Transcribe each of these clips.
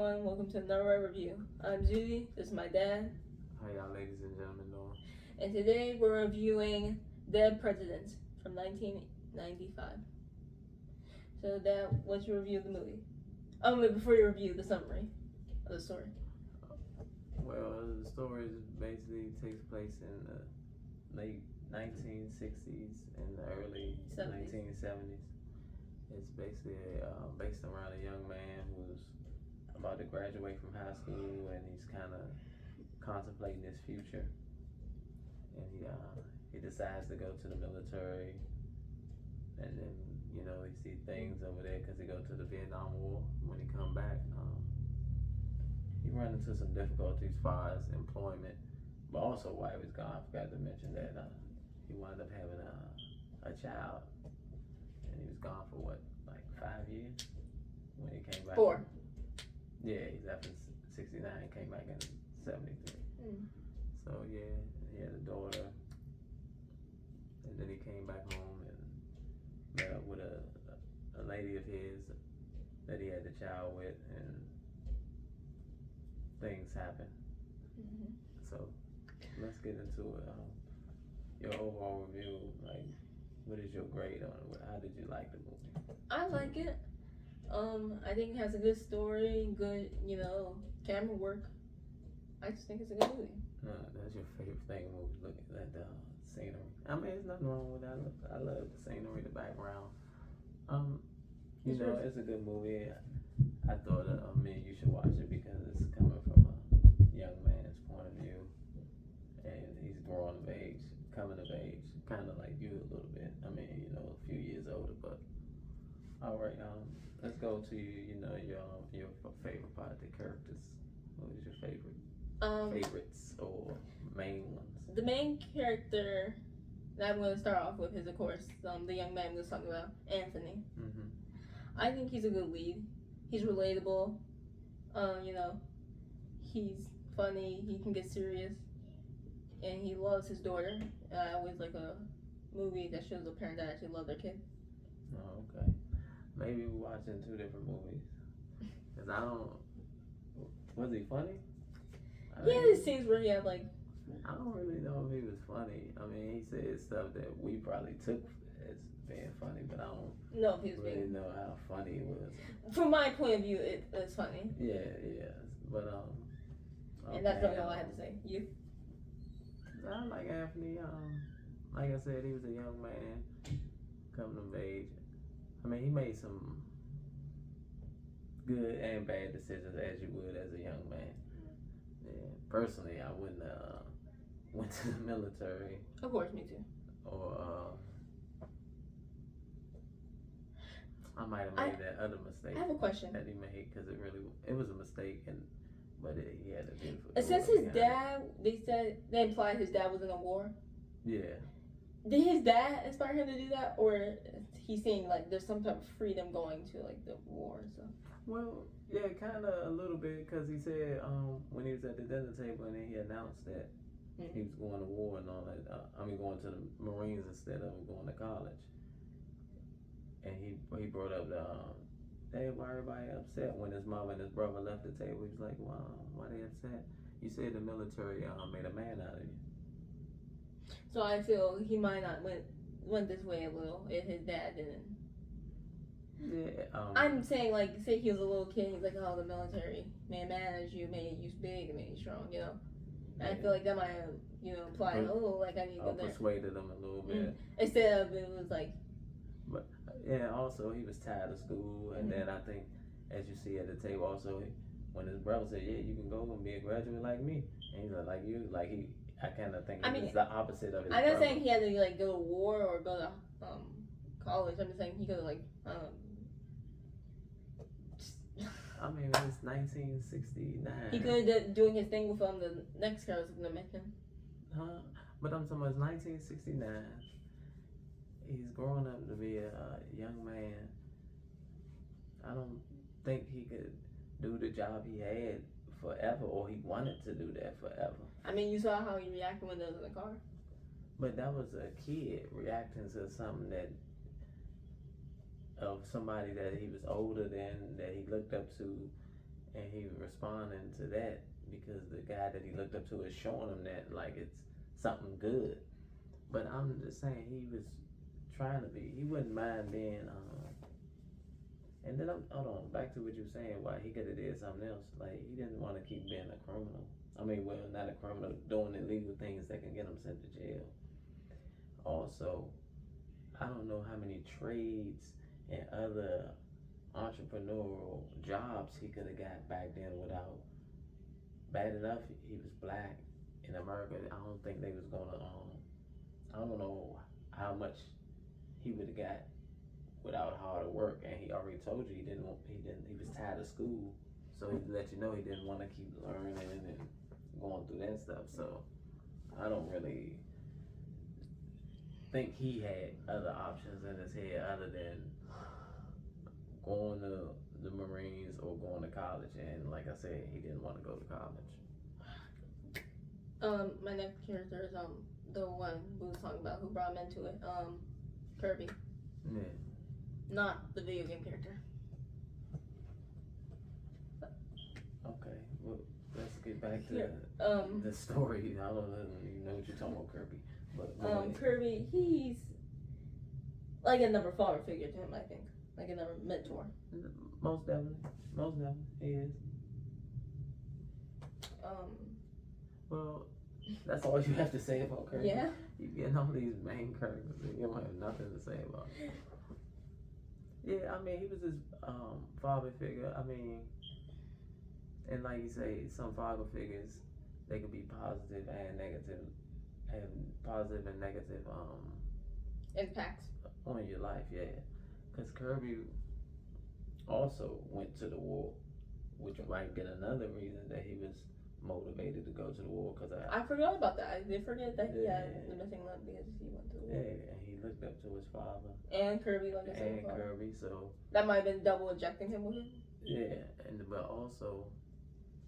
everyone. Welcome to another WrightReview. I'm Judy. This is my dad. How y'all ladies and gentlemen doing? And today we're reviewing Dead Presidents from 1995. So, Dad, what's your review of the movie? Wait, before you review the summary of the story. Well, the story basically takes place in the late 1960s and the early 1970s. It's basically based around a young man who's about to graduate from high school, and he's kind of contemplating his future. And he decides to go to the military, and then he sees things over there because he go to the Vietnam War. When he come back, he run into some difficulties as far as employment, but also while he was gone, I forgot to mention that he wound up having a child. And he was gone for like 5 years when he came back. 4. Yeah, he left in 69, came back in 73. So yeah, he had a daughter, and then he came back home and met up with a lady of his that he had the child with, and things happened. So let's get into it. Your overall review, like, what is your grade on it? How did you like the movie? I like it. I think it has a good story, good, camera work. I just think it's a good movie. That's your favorite thing, movie, looking at the scenery. I mean, there's nothing wrong with that. I love the scenery, the background. It's a good movie. I thought, you should watch it because it's coming from a young man's point of view, and he's coming of age, kind of like you a little bit. I mean, a few years older, but all right. Let's go to your favorite part, the characters. What was your favorite? Favorites or main ones? The main character that I'm going to start off with is, of course, the young man we was talking about, Anthony. I think he's a good lead. He's relatable. He's funny. He can get serious, and he loves his daughter. I always like a movie that shows a parent that actually love their kid. Oh, okay. Maybe we're watching 2 different movies. Cause I don't. Was he funny? There's scenes where he had like. I don't really know if he was funny. I mean, he said stuff that we probably took as being funny, but I don't know if he was really know how funny it was. From my point of view, it was funny. Yeah, but okay, and that's really all I have to say. You? I like Anthony. Like I said, he was a young man coming of age. I mean, he made some good and bad decisions, as you would as a young man. Yeah, personally, I wouldn't went to the military. Of course, me too. Or I might have made that other mistake. I have a question that he made because it was a mistake, but he had a beautiful. Since his dad, they implied his dad was in a war. Yeah. Did his dad inspire him to do that, or he's saying like there's some type of freedom going to like the war and stuff? Well, yeah, kind of a little bit, because he said when he was at the dinner table and then he announced that he was going to war and all that. Going to the Marines instead of going to college. And he brought up why everybody upset when his mom and his brother left the table. He was like, wow, why they upset? You said the military made a man out of you. So I feel he might not went this way a little if his dad didn't. Yeah. I'm saying, like, say he was a little kid, he's like, oh, the military made a man as you, made you big, and made you strong, And I feel like that might have, imply, I need to go there. Persuaded him a little bit. Instead of it was like. But yeah, also he was tired of school, and then I think, as you see at the table, also when his brother said, yeah, you can go and be a graduate like me, and he's like you, like I kind of think it's the opposite of his I'm not saying he had to like go to war or go to college. I'm just saying he could have I mean, it was 1969. He could have doing his thing with the next guy I was going to mention. But I'm talking about 1969. He's growing up to be a young man. I don't think he could do the job he had forever, or he wanted to do that forever. I mean, you saw how he reacted when they was in the car. But that was a kid reacting to something of somebody that he was older than, that he looked up to, and he responding to that because the guy that he looked up to is showing him that like it's something good. But I'm just saying he was trying to be. He wouldn't mind being. And then hold on, back to what you were saying. Why he could have did something else. Like he didn't want to keep being a criminal. I mean, well, not a criminal, doing illegal things that can get him sent to jail. Also, I don't know how many trades and other entrepreneurial jobs he could have got back then without. Bad enough, he was black in America. I don't think they was gonna. I don't know how much he would have got without hard work. And he already told you he didn't. He was tired of school, so he let you know he didn't want to keep learning and going through that stuff. So I don't really think he had other options in his head other than going to the Marines or going to college. And like I said, he didn't want to go to college. My next character is the one we was talking about who brought him into it. Kirby. Yeah. Not the video game character. Okay. Well, let's get back to the story. I don't even know what you're talking about, Kirby. But Kirby, he's like another father figure to him, I think. Like another mentor. Most definitely, he is. Well, that's all you have to say about Kirby. Yeah. You getting all these main characters, and you don't have nothing to say about it. Yeah, I mean, he was his father figure. I mean, and like you say, some father figures, they can be positive and negative, Impacts on your life. Yeah, because Kirby also went to the war, which might be another reason that he was motivated to go to the war. Because I forgot about that. I did forget that he had the missing limb because he went to the war. Yeah, and he looked up to his father. And Kirby, like I said. And Kirby, so that might have been double injecting him with it. Yeah, but also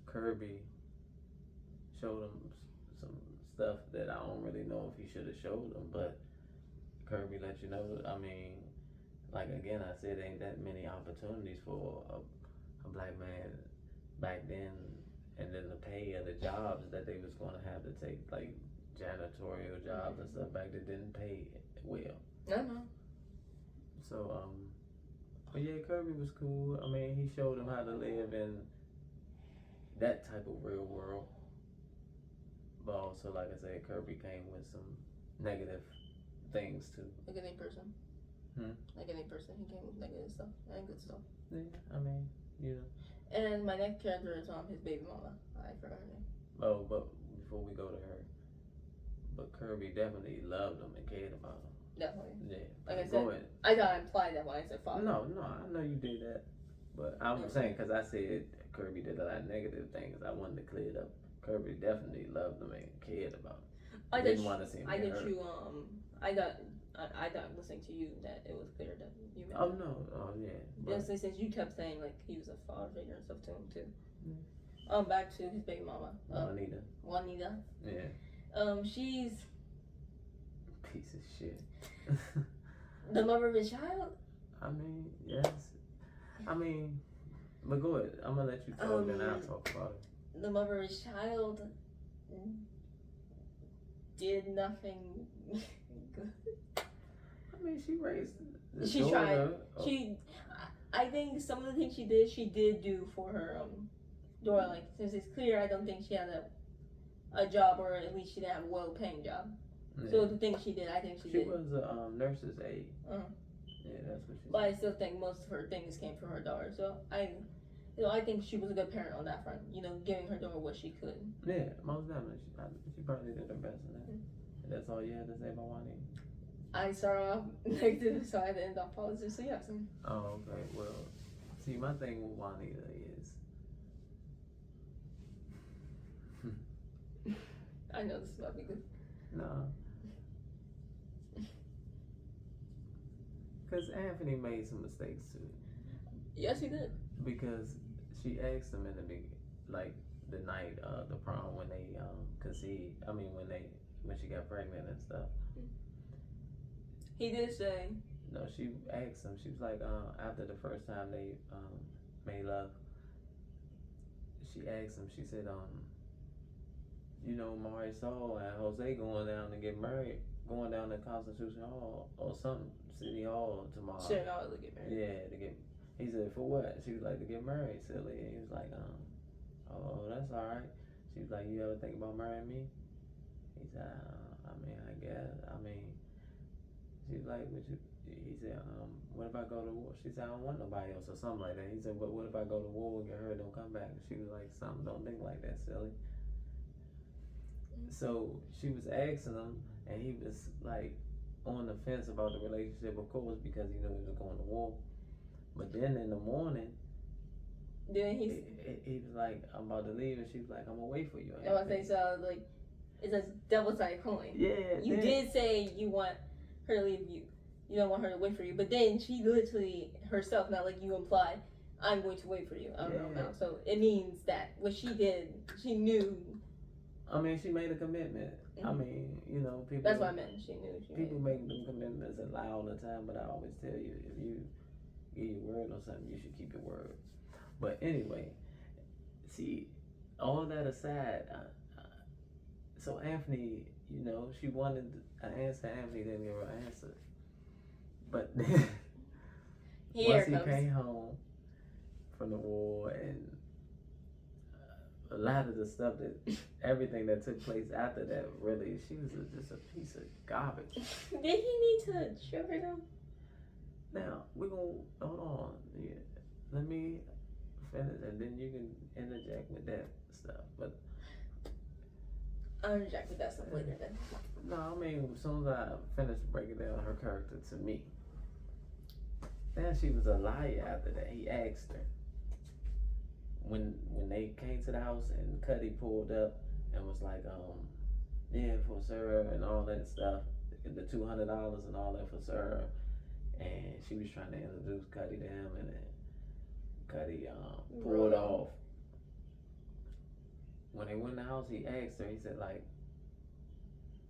Kirby showed him some stuff that I don't really know if he should have showed him, but Kirby let you know. I mean, like again, I said, ain't that many opportunities for a black man back then, and then the pay of the jobs that they was going to have to take, like janitorial jobs and stuff back that didn't pay well. No. So but yeah, Kirby was cool. I mean, he showed him how to live in that type of real world. But also, like I said, Kirby came with some negative things too. Like any person. Like any person, he came with negative stuff and good stuff. Yeah, I mean, you know. And my next character is his baby mama. I forgot her name. Oh, but before we go to her, but Kirby definitely loved him and cared about him. Definitely. Yeah. Like I said, I thought I implied that when I said father. No, I know you did that. But I'm saying, because I said Kirby did a lot of negative things, I wanted to clear it up. Kirby definitely loved him and cared about him. I didn't want to see him get hurt. I thought listening to you that it was clear that you meant. Oh, no. Oh, yeah. Yes, since you kept saying, like, he was a father figure and stuff to him, too. Back to his baby mama. Juanita. Yeah. She's... piece of shit. The mother of his child? I mean, yes. I mean, but go ahead. I'm going to let you talk and I'll talk about it. The mother of his child did nothing good. I mean, she raised the She daughter. tried. I think some of the things she did do for her daughter. Like, since it's clear, I don't think she had a job, or at least she didn't have a well-paying job. Yeah. So the things she did, I think she did. She was a nurse's aide. Yeah, that's what she said. But I still think most of her things came from her daughter. So I think she was a good parent on that front. Giving her daughter what she could. Yeah, most definitely. She probably did her best in that. That's all you had to say about Juanita? I start off negative, so I had to end off positive. So yes. Oh, okay. Well, see, my thing with Juanita is. I know this is about to be good. No. Because Anthony made some mistakes too. Yes, he did. Because she asked him in the beginning, like the night of the prom when they conceived. I mean, when she got pregnant and stuff. He did say. No, she asked him. She was like, after the first time they made love, she asked him. She said, you know, Mari Saul and Jose going down to get married, going down to Constitution Hall or something, City Hall tomorrow. Sure, I'll get married. Yeah, to get. He said, for what? She was like, to get married, silly. And he was like, oh, that's all right. She was like, you ever think about marrying me? He said, I mean, I guess. I mean, she was like, would you? He said, what if I go to war? She said, I don't want nobody else or something like that. He said, but what if I go to war and get hurt, don't come back? And she was like, something, don't think like that, silly. So she was asking him, and he was like on the fence about the relationship, of course, because he knew he was going to war. But then in the morning, then he was like, I'm about to leave, and she was like, I'm gonna wait for you. I would say so. Like, it's a double-sided coin. Yeah. You did say you want her to leave you. You don't want her to wait for you. But then she literally herself, not like you implied, I'm going to wait for you. I don't know now. So it means that what she did, she knew. I mean, she made a commitment. I mean, you know, people. That's what I meant. She knew. People make them commitments and lie all the time, but I always tell you, if you give your word on something, you should keep your word. But anyway, see, all that aside, so Anthony, you know, she wanted an answer. Anthony didn't give her an answer. But then, once he came home from the war and a lot of the stuff everything that took place after that, really, she was just a piece of garbage. Did he need to show her though? Now, we're going to, hold on. Yeah, let me finish, and then you can interject with that stuff. But I'll interject with that stuff later then. No, I mean, as soon as I finished breaking down her character to me, then she was a liar after that. He asked her. When they came to the house and Cuddy pulled up and was like, yeah, for Sarah and all that stuff, the $200 and all that for Sarah, and she was trying to introduce Cuddy to him, and then Cuddy pulled off. When they went in the house, he asked her, he said, like,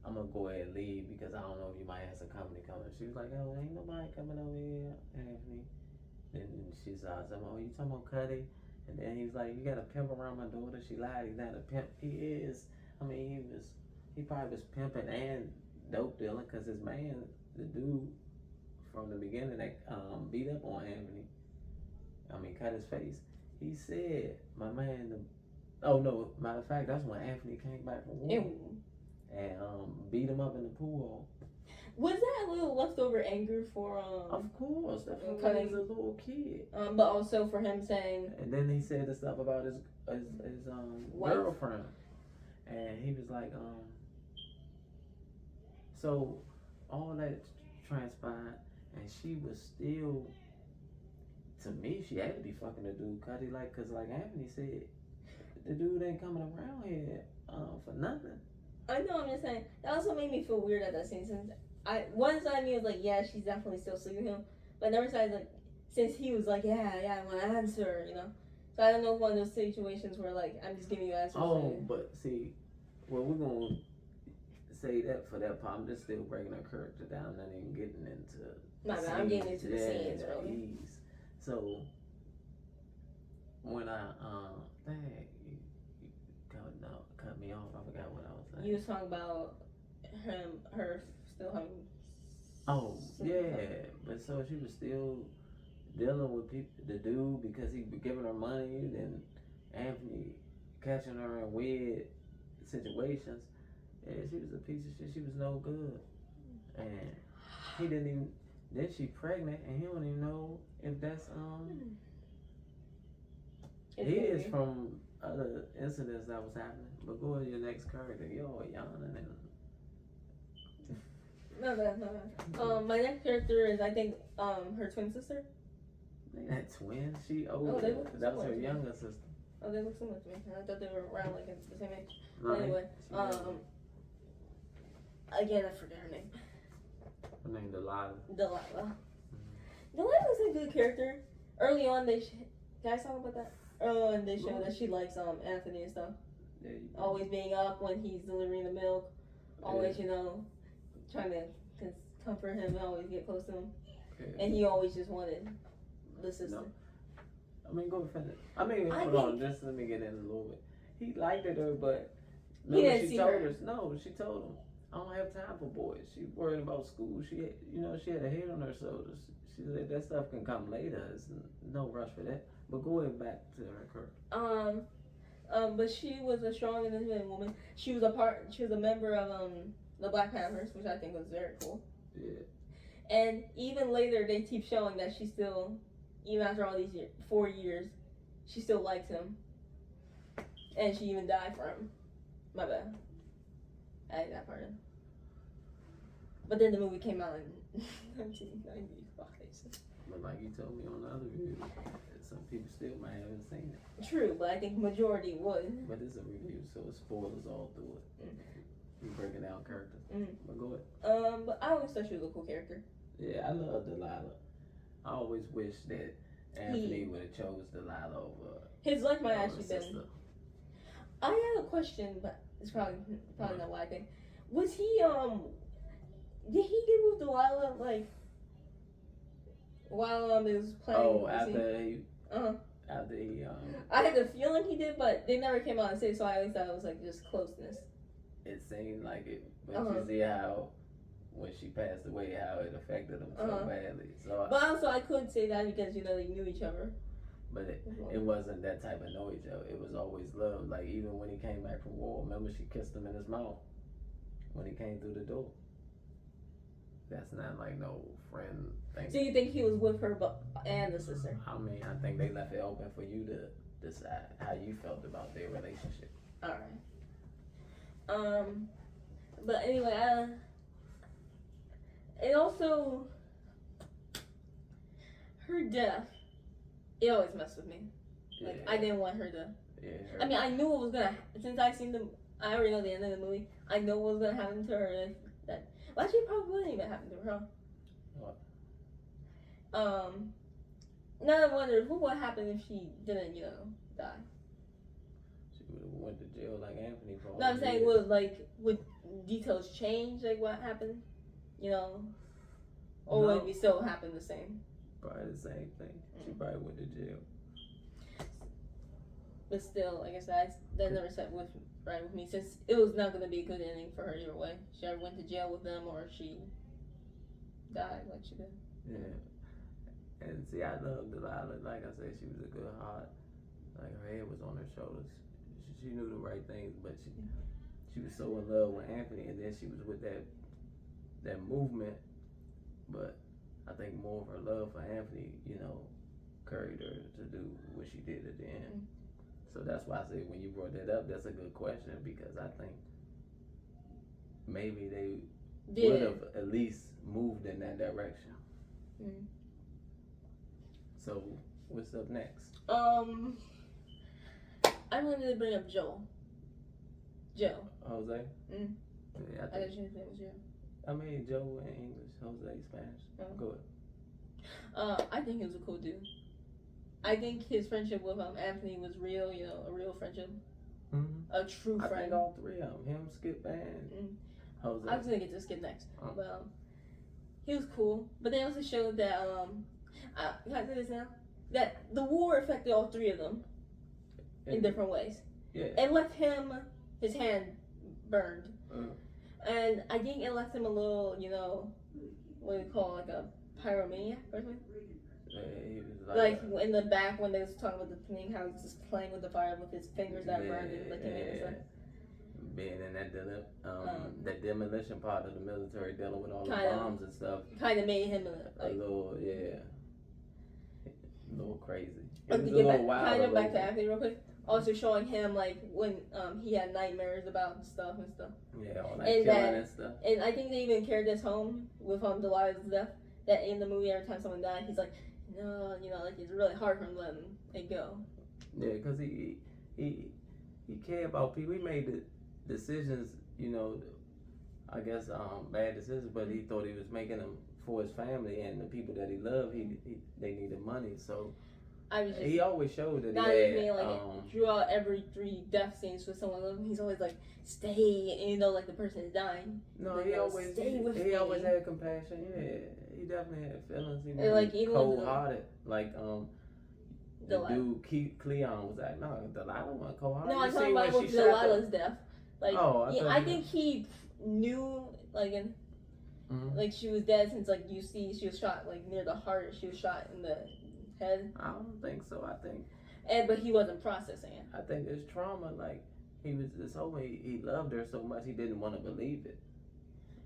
I'm gonna go ahead and leave because I don't know if you might have some company coming. She was like, oh, ain't nobody coming over here, Anthony. Then she said, oh, you talking about Cuddy? And then he was like, you got a pimp around my daughter. She lied, he's not a pimp. He is. I mean, he probably was pimping and dope dealing because his man, the dude from the beginning that beat up on Anthony, I mean, cut his face. He said, my man, oh no, matter of fact, that's when Anthony came back from war and beat him up in the pool. Was that a little leftover anger for Of course, that's because he was a little kid. But also for him saying. And then he said the stuff about his girlfriend, and he was like, so all that transpired, and she was still. To me, she had to be fucking the dude Cuddy, like, cause like Anthony said, the dude ain't coming around here for nothing. I know, I'm just saying. That also made me feel weird at that scene since. One side of me was like, yeah, she's definitely still sleeping with him. But another side, like, since he was like, yeah, I want to answer, you know. So I don't know if one of those situations where, like, I'm just giving you answers. Oh, but see, well, we're going to say that for that part. I'm just still breaking her character down, not even getting into my bad, I'm getting into the scenes, really. So, when I, dang, you cut me off. I forgot what I was saying. You was talking about her still having. Oh, yeah. But so she was still dealing with the dude because he was giving her money, then Anthony catching her in weird situations. Yeah, she was a piece of shit. She was no good. And he didn't even, then she pregnant and he don't even know if that's, it is from other incidents that was happening. But go to your next character. You're yawning and. No. My next character is, I think, her twin sister. That twin? She older. That was her younger sister. Oh, they look similar to me. I thought they were around like the same age. No, anyway, again, I forget her name. Her name Delilah. Delilah's a good character. Early on, guys talk about that. Early on, they show that she likes Anthony and stuff. Yeah, always being up when he's delivering the milk. Always, trying to comfort him and always get close to him. Yeah. And he always just wanted the sister. I mean, go finish. I mean, I hold think- on, just let me get in a little bit. He liked her, but He didn't she see told her. us. No, she told him, I don't have time for boys. She worried about school. She had a head on her shoulders. She said that stuff can come later. It's no rush for that. But go ahead back to her career. But she was a strong and independent woman. She was a member of the Black Panthers, which I think was very cool. Yeah. And even later, they keep showing that she still, even after all these 4 years, she still likes him. And she even died for him. My bad. I had that part in. But then the movie came out in 1995. But like you told me on the other review, some people still might haven't seen it. True, but I think majority would. But it's a review, so it spoilers all through it. You breaking down characters. But go ahead. But I always thought she was a cool character. Yeah, I love Delilah. I always wish that Anthony would have chose Delilah over his life might over actually his been. sister. I have a question, but it's probably not what I think. Was he did he get with Delilah like while he was playing? Oh, after he I had the feeling he did, but they never came out and said, so I always thought it was like just closeness. it seemed like it, but you see how when she passed away, how it affected him so badly. So, but also I could say that because they knew each other. but it wasn't that type of know each other. It was always love. Like even when he came back from war, remember she kissed him in his mouth when he came through the door. That's not like no friend thing. So you think he was with her and the sister? I mean, I think they left it open for you to decide how you felt about their relationship. All right. But anyway, it also her death. It always messed with me. Like I didn't want her to. Yeah. I mean, I knew what was gonna. Since I I already know the end of the movie. I know what was gonna happen to her. Well, actually, it probably wouldn't even happen to her. What? Now I wonder what would happen if she didn't, die. She would have went to jail like Anthony for all No, I'm the saying years. would details change, like what happened, or No. would it still happen the same? Probably the same thing. She probably went to jail. But still, like I said, that never sat right with me, since it was not going to be a good ending for her either way. She either went to jail with them or she died like she did. Yeah. And see, I love Delilah. Like I said, she was a good heart. Like her head was on her shoulders. She knew the right things, but she was so in love with Anthony, and then she was with that movement. But I think more of her love for Anthony, carried her to do what she did at the end. So that's why I say when you brought that up, that's a good question, because I think maybe they would have at least moved in that direction. So what's up next? I wanted to bring up Joe. Jose? Yeah, I thought his name was Joe. I mean, Joe in English, Jose Spanish. Go ahead. I think he was a cool dude. I think his friendship with Anthony was real, a real friendship. A true friend. I think all three of them, him, Skip, and Jose. I was gonna get to Skip next. But he was cool. But they also showed that, can I say this now? That the war affected all three of them in different ways. Yeah. It left his hand burned. And I think it left him a little, what do you call it, like a pyromaniac or something? Yeah, he was like in the back when they was talking about the thing, how he was just playing with the fire with his fingers that burned and licking it and stuff. Being in that demolition part of the military, dealing with all the Kinda. bombs and stuff. Kind of made him A little crazy. But to get back, back to Anthony real quick. Also showing him like when he had nightmares about stuff and stuff. Yeah, all that killing and stuff. And I think they even carried this home with Delilah's death. That in the movie, every time someone died, he's like, no, like it's really hard for him to let it go. Yeah, because he cared about people. He made the decisions, I guess bad decisions, but he thought he was making them for his family and the people that he loved. They needed money, so he always showed that he had. Drew out every 3 death scenes with someone. He's always like, stay, and like the person is dying. No, he always had compassion. Yeah, he definitely had feelings. He was like, cold-hearted. Like the dude Cleon was like, no, Delilah wasn't cold hearted. No, I'm talking about with Delilah's death. Like, I think he knew, like, like she was dead since, like, you see she was shot, like, near the heart. She was shot in the head. I don't think so. I think. But he wasn't processing it. I think it's trauma. Like, he was this whole way. He loved her so much he didn't want to believe it.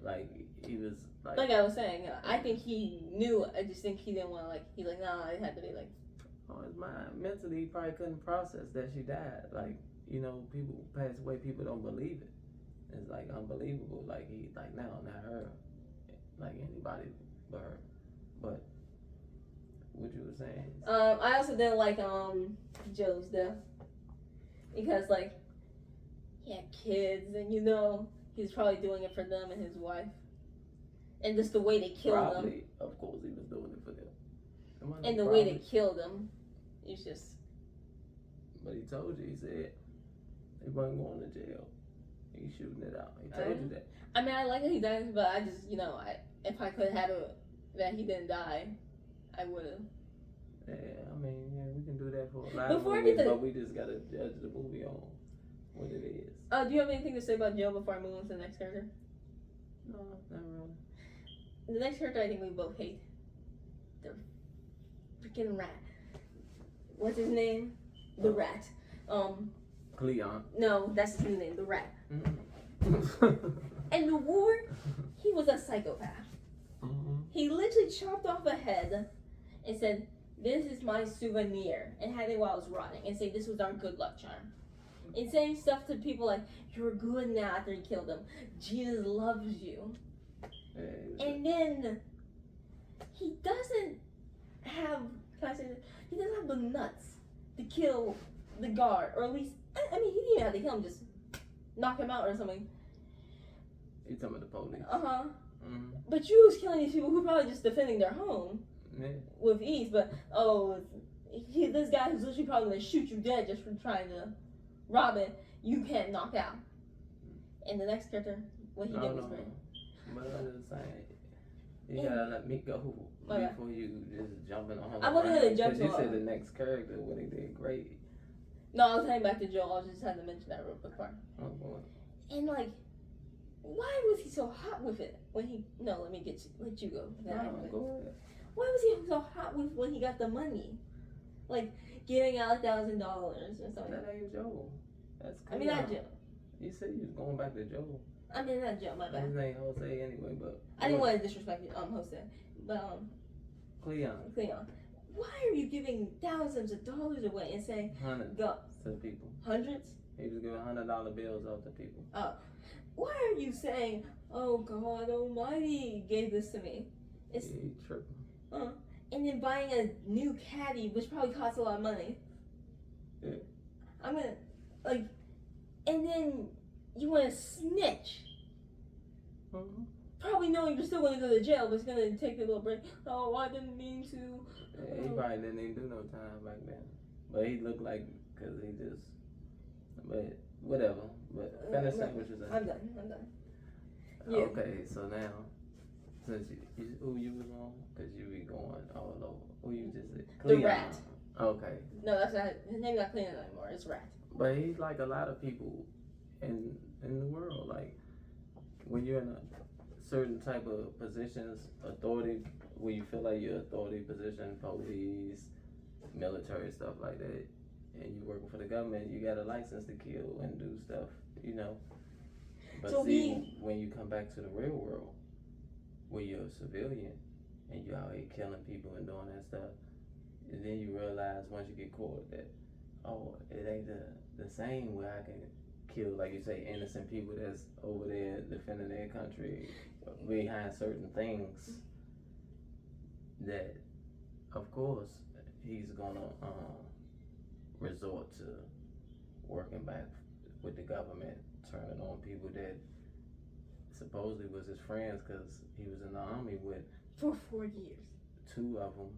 Like, he was like I was saying, I think he knew. I just think he didn't want to, like, he's like, no, it had to be like. On his mind, mentally, he probably couldn't process that she died. Like, you know, people pass away, people don't believe it. It's like unbelievable. Like, he, like, now, not her, like anybody but her. But what you were saying? I also didn't like Joe's death because, like, he had kids, and you know he's probably doing it for them and his wife, and just the way they killed them. Of course, he was doing it for them. And the way they killed him, it's just. But he told you. He said he wasn't going to jail. He's shooting it out. He told you that. I mean, I like that he died, but I just, you know, if I could have it that he didn't die, I would have. Yeah, I mean, yeah, we can do that for a lot of movies, but we just gotta judge the movie on what it is. Do you have anything to say about Joe before I move on to the next character? No, not really. The next character I think we both hate. The freaking rat. What's his name? The rat. Cleon. No, that's his new name. The rat. Mm-hmm. In the war, he was a psychopath. Mm-hmm. He literally chopped off a head and said, "This is my souvenir," and had it while it was rotting, and say this was our good luck charm. And saying stuff to people like, "You're good now," after he killed them. Jesus loves you. And then he doesn't have, he doesn't have the nuts to kill the guard, or at least, I mean, he didn't have to kill him, just knock him out or something. You talking about the police? Mm-hmm. But you was killing these people who probably just defending their home with ease, but this guy who's literally probably gonna shoot you dead just for trying to rob it, you can't knock out. And the next character, what he did was great. But I'm just saying, you gotta let me go before you just jumping on him. I wasn't gonna jump to you said the next character, what he did great. No, I was heading back to Joel. I just had to mention that real quick part. Oh boy. And like, why was he so hot with it when he? No, let you go. No, go ahead. Why was he so hot with when he got the money? Like giving out $1,000 or something. That ain't Joel. That's Cleon. I mean, not Joe. You said you was going back to Joel. I mean, not Joe. My bad. His name Jose anyway, but I didn't want to disrespect Jose, but Cleon. Why are you giving thousands of dollars away and saying hundreds go to people? Hundreds? He was giving $100 bills out to people. Oh, why are you saying, "Oh God Almighty gave this to me"? It's he tripping. And then buying a new caddy, which probably costs a lot of money. Yeah. I'm gonna and then you want to snitch. Mm-hmm. Probably knowing you're still going to go to jail, but it's going to take a little break. Oh, I didn't mean to. Yeah, he probably didn't even do no time back then. But he looked like, because he just, but whatever. But finish saying what you're saying. I'm done. Yeah. Okay, so now, since who you was on? Because you be going all over. Who you just said? Cleon. The rat. Okay. No, that's not, his name's not Cleon anymore, it's Rat. But he's like a lot of people in the world. Like, when you're in a certain type of positions, authority, where you feel like you're authority position, police, military, stuff like that, and you working for the government, you got a license to kill and do stuff, you know. But so when you come back to the real world, where you're a civilian and you're out here killing people and doing that stuff, and then you realize once you get caught that, oh, it ain't the same way I can kill, like you say, innocent people that's over there defending their country behind certain things, that of course he's gonna resort to working back with the government, turning on people that supposedly was his friends, because he was in the army with for 4 years, 2 of them,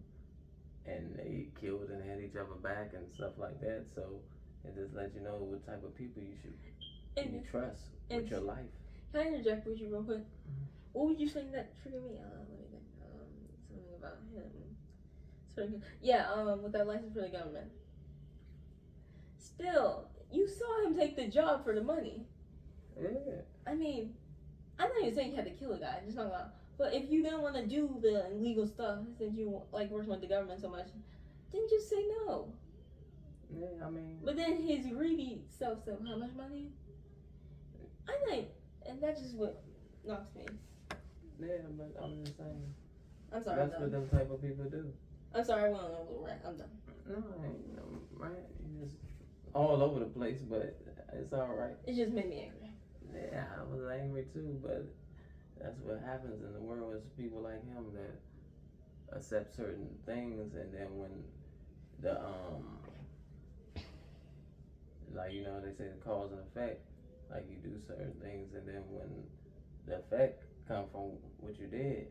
and they killed and had each other back and stuff like that. So it just lets you know what type of people you should trust with your life. Can I interject with you real quick? Mm-hmm. What would you say that triggered me? Let me think. Something about him. Yeah, with that license for the government. Still, you saw him take the job for the money. Yeah. I mean, I'm not even saying you had to kill a guy. I'm just not gonna. But if you didn't want to do the illegal stuff since you like working with the government so much, then just say no. Yeah, I mean. But then his greedy self said, "How much money?" I like, and that's just what knocks me. Yeah, but I'm just saying. I'm sorry. That's what them type of people do. I'm sorry. I went on a little rant. I'm done. No, I ain't no rant. You just all over the place, but it's all right. It just made me angry. Yeah, I was angry too, but that's what happens in the world is people like him that accept certain things, and then when the like they say the cause and effect, like you do certain things, and then when the effect come from what you did,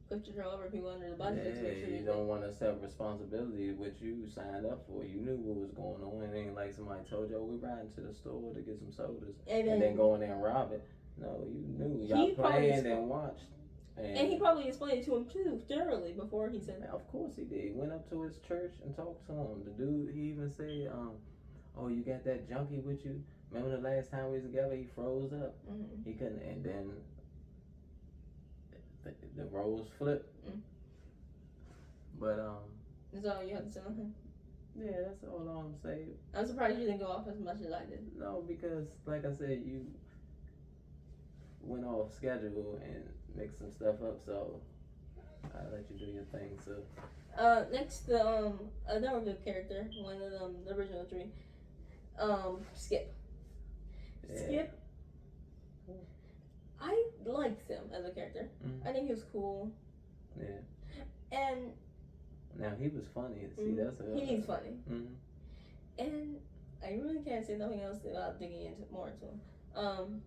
put your over people under the bus. Yeah, you don't want to accept responsibility what you signed up for. You knew what was going on. It ain't like somebody told you, "Oh, we riding to the store to get some sodas," and then go in there and rob it. No, you knew. Y'all planned and watched. And he probably explained it to him too thoroughly before he said. Of course he did. He went up to his church and talked to him. The dude, he even said, "Oh, you got that junkie with you? Remember the last time we was together? He froze up. Mm-hmm. He couldn't." And then the roles flipped. Mm. But that's all you have to say on him. Yeah, that's all I'm saying. I'm surprised you didn't go off as much as I did. No, because like I said, you went off schedule and mixed some stuff up, so I'll let you do your thing. So next, another good character, one of the original three, Skip. Yeah. Skip. I liked him as a character. Mm-hmm. I think he was cool. Yeah. And now he was funny. See, that's he's funny. Mm-hmm. And I really can't say nothing else without digging into more into him.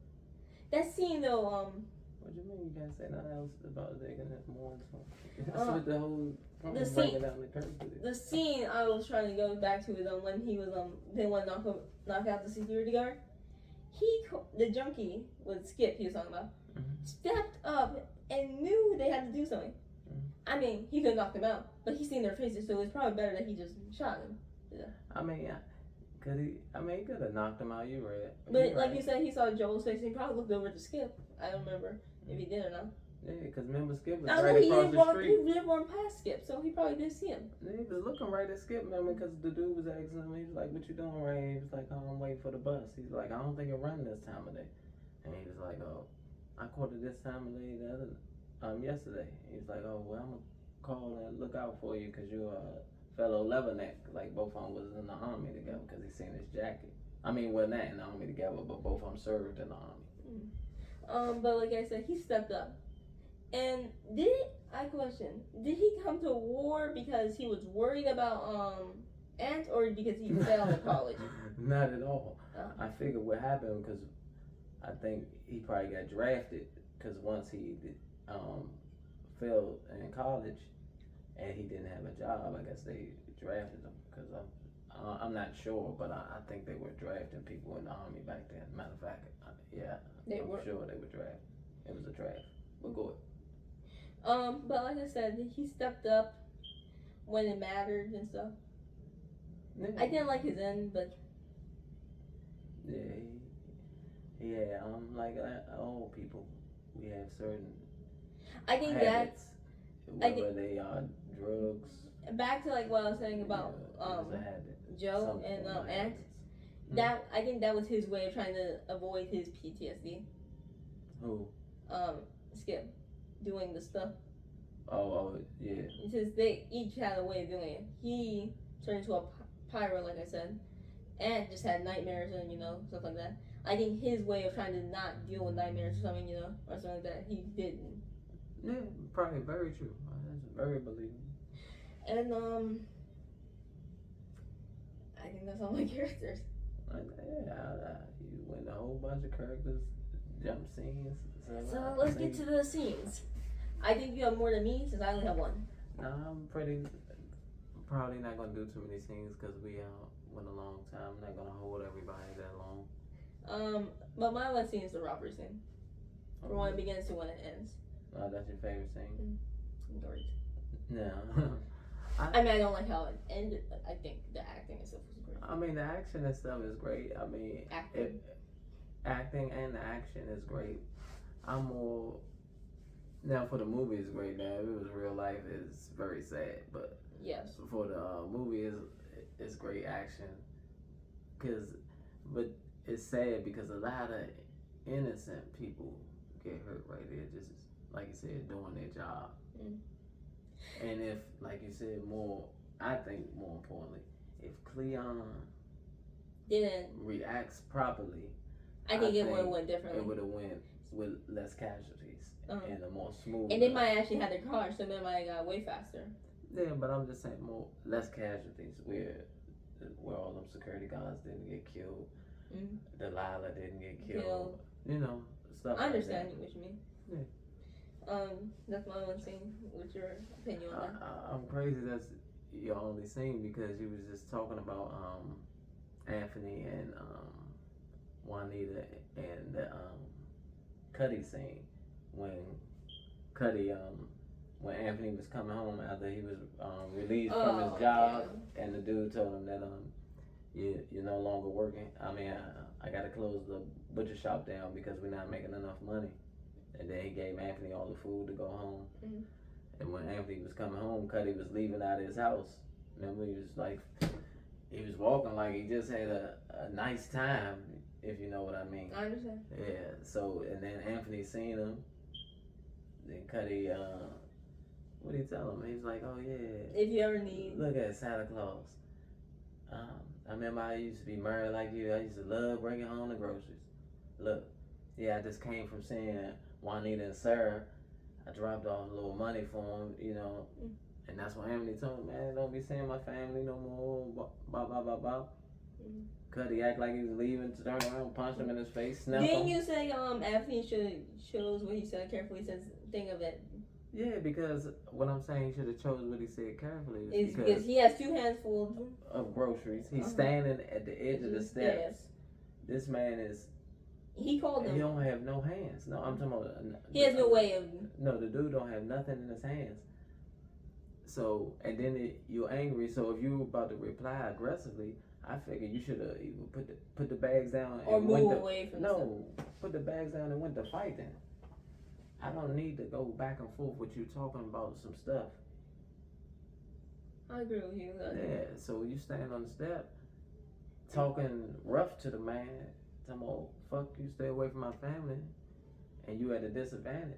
That scene though. What do you mean you can't say nothing else about digging it more into? That's what the whole. The scene. The scene I was trying to go back to is when he was they want to knock out the security guard. The junkie with Skip he was talking about, stepped up and knew they had to do something. I mean, he could have knocked him out, but he seen their faces, so it's probably better that he just shot him. Yeah. I mean, he could have knocked him out. You right. But like you said, he saw Joel's face, and he probably looked over to Skip. I don't remember if he did or not. Yeah, because remember Skip was right across the street. He didn't walk past Skip, so he probably did see him. Yeah, he was looking right at Skip, remember, because the dude was asking him, he was like, "What you doing right here?" He was like, "Oh, I'm waiting for the bus." He's like, "I don't think it run this time of day." And he was like, "Oh, I caught it this time of day yesterday." He's like, "Oh, well, I'm going to call and look out for you because you're a fellow Leatherneck." Like, both of them was in the army together because he seen his jacket. I mean, well, not in the army together, but both of them served in the army. But like I said, he stepped up. And did he come to war because he was worried about Ant, or because he failed in college? Not at all. I figured what happened because I think he probably got drafted because once he failed in college and he didn't have a job, I guess they drafted him because I'm not sure, but I think they were drafting people in the army back then. Matter of fact, I'm sure they were drafted. It was a draft. We'll go ahead. But like I said, he stepped up when it mattered and stuff. Yeah. I didn't like his end, but like all people, we have certain. I think habits, whether they are drugs. Back to like what I was saying about Joe and Ant. That I think that was his way of trying to avoid his PTSD. Who? Skip. Doing the stuff. Oh, yeah. Since they each had a way of doing it. He turned into a pirate, like I said, and just had nightmares and stuff like that. I think his way of trying to not deal with nightmares or something, or something like that, he didn't. Yeah, probably very true. That's very believable. And I think that's all my characters. You went a whole bunch of characters, jump scenes. So let's get to the scenes. I think you have more than me since I only have one. No, I'm probably not going to do too many scenes because we went a long time. I'm not going to hold everybody that long. But my one scene is the robbery scene. From when it begins to when it ends. Oh, that's your favorite scene? Great. No. I mean, I don't like how it ended. But I think the acting and stuff was great. I mean, the action and stuff is great. I mean, acting and the action is great. I'm more now for the movie is great. Now if it was real life, it's very sad. But yes, for the movie is great action. But it's sad because a lot of innocent people get hurt right there. Just like you said, doing their job. Mm. And if, like you said, I think more importantly, if Cleon didn't reacts properly, I think it would have went differently. It would have went with less casualties and a more smooth. And they might actually have their car, so they might have got way faster. Yeah, but I'm just saying less casualties where all them security guards didn't get killed, Delilah didn't get killed. You know, stuff. I understand like what you mean. Yeah. That's my one scene. What's your opinion on that? I'm crazy. That's your only scene because you was just talking about Anthony and Juanita and the Cuddy scene when Cuddy when Anthony was coming home after he was released from his job and the dude told him that you're no longer working. I mean I gotta close the butcher shop down because we're not making enough money. And then he gave Anthony all the food to go home. Mm-hmm. And when Anthony was coming home, Cuddy was leaving out of his house. Remember, he was walking like he just had a nice time, if you know what I mean. I understand. Yeah, so, and then Anthony seen him. Then Cuddy, what did he tell him? He was like, oh yeah. If you ever need. Look at Santa Claus. I remember I used to be married like you. I used to love bringing home the groceries. Look, yeah, I just came from seeing Juanita and Sarah. I dropped off a little money for them, you know, and that's what Emily told me, man, don't be seeing my family no more, blah, blah, blah, blah. Cuddy act like he was leaving, to turn around, punch him in his face, snap Didn't him. you say Anthony should chose what he said carefully? Says think of it. Yeah, because what I'm saying, he should have chose what he said carefully. Is because he has 2 hands full of groceries. He's standing at the edge of the steps. Yes. This man is. He called him. He don't have no hands. No, I'm talking about. He has no way of. No, the dude don't have nothing in his hands. So, and then you're angry. So if you about to reply aggressively, I figure you should have put the bags down or move away from. No, put the bags down and went to fight. Then I don't need to go back and forth with you talking about some stuff. I agree with you. Yeah. So you stand on the step, talking rough to the man. Talking about, fuck you, stay away from my family, and you at a disadvantage.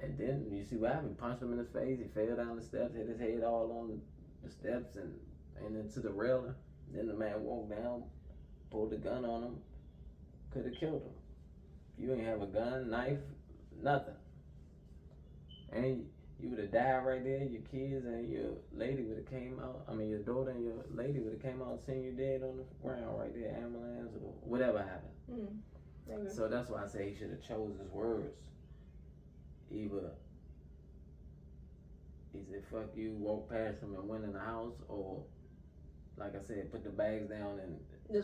And then you see what happened, punched him in his face, he fell down the steps, hit his head all on the steps and into the railing. Then the man walked down, pulled the gun on him, could have killed him. You ain't have a gun, knife, nothing. And you would have died right there, your kids and your lady would have came out, your daughter and your lady would have came out and seen you dead on the ground right there, ambulance or whatever happened. So that's why I say he should have chose his words. Either he said, fuck you, walk past him and went in the house, or like I said, put the bags down and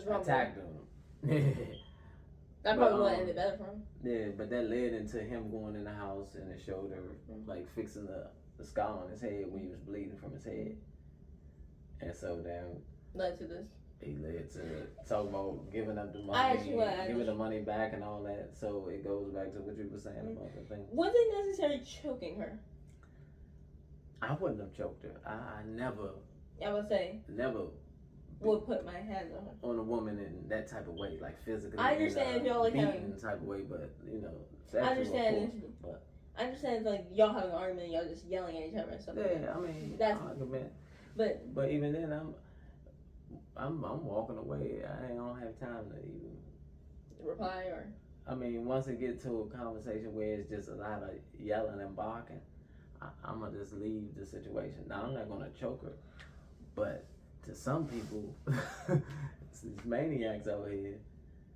attacked him. That probably would have ended better for him. Yeah, but that led into him going in the house and it showed her like fixing the scar on his head when he was bleeding from his head. And so then led to this. He led to talking about giving up the money, giving the money back and all that. So it goes back to what you were saying about the thing. Was it necessary choking her? I wouldn't have choked her. I never. I would say. Never. Would put my hands on her. On a woman in that type of way, like physically. I understand if y'all like having type of way, but you know. I understand. I understand if like y'all having an argument, y'all just yelling at each other and stuff. Yeah, like that. I mean that's argument. But even then, I'm walking away. I don't have time to even reply or. I mean, once it gets to a conversation where it's just a lot of yelling and barking, I'm gonna just leave the situation. Now I'm not gonna choke her, but to some people, these maniacs over here.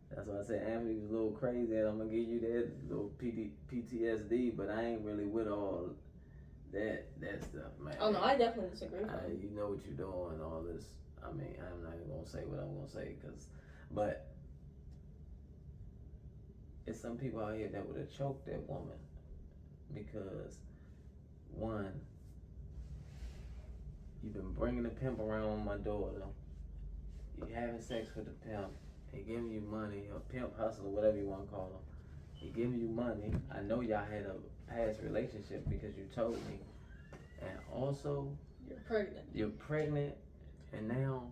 That's why I said Anthony was a little crazy, and I'm gonna give you that little PTSD. But I ain't really with all that stuff, man. Oh no, I definitely disagree. You know what you're doing, all this. I mean, I'm not even gonna say what I'm gonna say, but it's some people out here that would have choked that woman because one, you've been bringing the pimp around my daughter. You having sex with the pimp. He giving you money, or pimp hustler, whatever you want to call him. He giving you money. I know y'all had a past relationship because you told me. And also, You're pregnant, and now,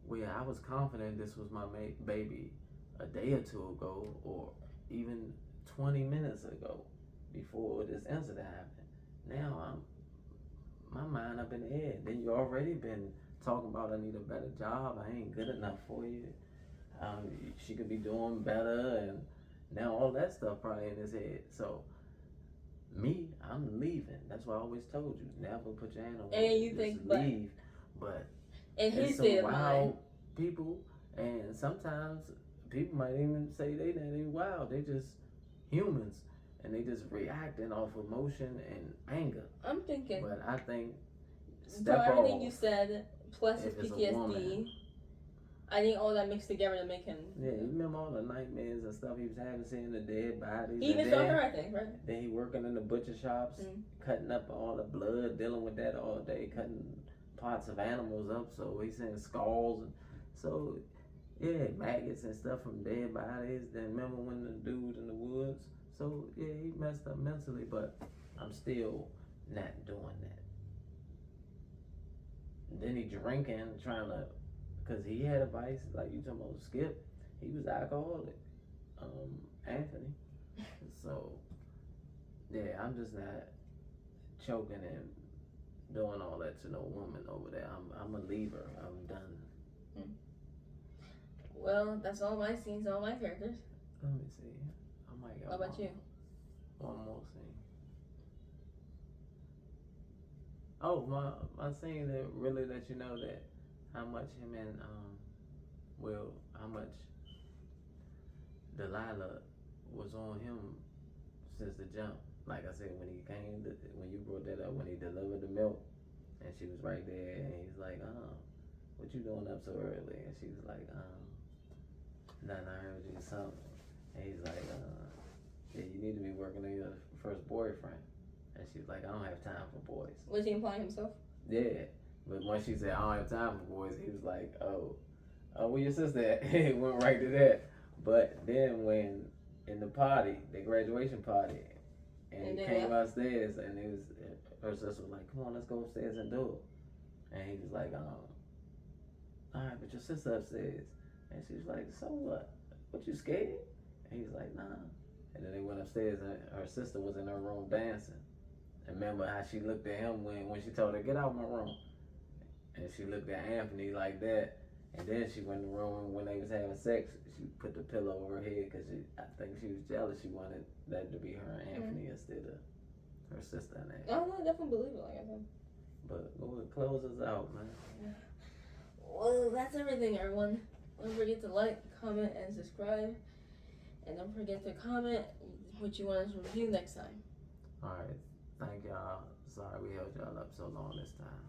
where I was confident this was my baby a day or two ago, or even 20 minutes ago, before this incident happened. Now my mind up in the air. Then you already been talking about I need a better job. I ain't good enough for you. She could be doing better, and now all that stuff probably in his head. So. Me, I'm leaving. That's why I always told you, never put your hand on me. And you think, leave. But and it's some wild people, and sometimes people might even say they not even wild. They just humans, and they just reacting off emotion and anger. I'm thinking. But I think everything you said, plus his PTSD. I think all that mixed together to make him. Yeah, you remember all the nightmares and stuff he was having, seeing the dead bodies. He even saw her, I think, right? Then he working in the butcher shops, cutting up all the blood, dealing with that all day, cutting parts of animals up. So he's seeing skulls. So, yeah, maggots and stuff from dead bodies. Then remember when the dude in the woods. So, yeah, he messed up mentally, but I'm still not doing that. Then he drinking, trying to. Because he had a vice, like you talking about Skip, he was alcoholic, Anthony. So, yeah, I'm just not choking and doing all that to no woman over there. I'm a leaver. I'm done. Well, that's all my scenes, all my characters. Let me see. I might got How about you? One more scene. Oh, my scene that really let you know that how much him and how much Delilah was on him since the jump. Like I said, when you brought that up, when he delivered the milk, and she was right there, and he's like, what you doing up so early? And she was like, nothing, I heard you something. And he's like, yeah, you need to be working on your first boyfriend. And she's like, I don't have time for boys. Was he implying himself? Yeah. But when she said, I don't have time for boys, he was like, oh, where your sister at? He went right to that. But then when, in the party, the graduation party, and he came upstairs, and her sister was like, come on, let's go upstairs and do it. And he was like, all right, but your sister upstairs. And she was like, so what? What, you scared? And he was like, nah. And then they went upstairs, and her sister was in her room dancing. And remember how she looked at him when she told her, get out of my room. And she looked at Anthony like that, and then she went in the room when they was having sex. She put the pillow over her head because I think she was jealous. She wanted that to be her and Anthony instead of her sister and Anthony. Oh, no, I definitely believe it, like I said. But go ahead, close us out, man. Yeah. Well, that's everything, everyone. Don't forget to like, comment, and subscribe. And don't forget to comment what you want us to review next time. All right. Thank y'all. Sorry we held y'all up so long this time.